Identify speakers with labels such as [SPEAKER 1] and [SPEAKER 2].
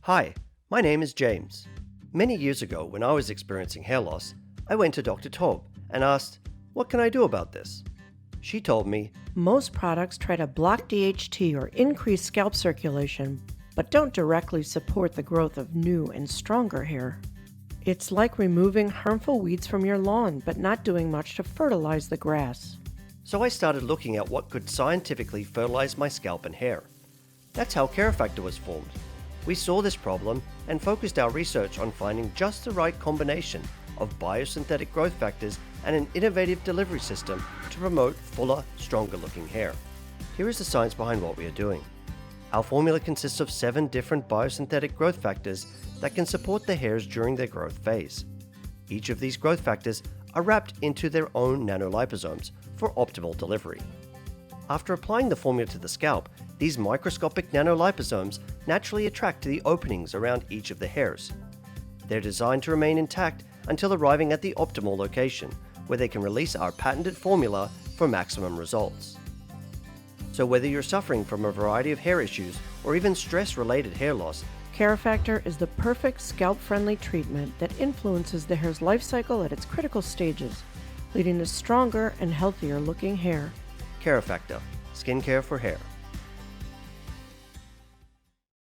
[SPEAKER 1] Hi, my name is James. Many years ago, when I was experiencing hair loss, I went to Dr. Taub and asked, "What can I do about this?" She told me,
[SPEAKER 2] Most products try to block DHT or increase scalp circulation, but don't directly support the growth of new and stronger hair. It's like removing harmful weeds from your lawn, but not doing much to fertilize the grass.
[SPEAKER 1] so I started looking at what could scientifically fertilize my scalp and hair. That's how KeraFactor was formed. We saw this problem and focused our research on finding just the right combination of biosynthetic growth factors and an innovative delivery system to promote fuller, stronger-looking hair. Here is the science behind what we are doing. Our formula consists of 7 different biosynthetic growth factors that can support the hairs during their growth phase. Each of these growth factors are wrapped into their own nanoliposomes for optimal delivery. After applying the formula to the scalp, these microscopic nanoliposomes naturally attract to the openings around each of the hairs. They're designed to remain intact until arriving at the optimal location, where they can release our patented formula for maximum results. So whether you're suffering from a variety of hair issues or even stress-related hair loss,
[SPEAKER 2] KeraFactor is the perfect scalp-friendly treatment that influences the hair's life cycle at its critical stages, leading to stronger and healthier looking hair.
[SPEAKER 1] KeraFactor, skincare for hair.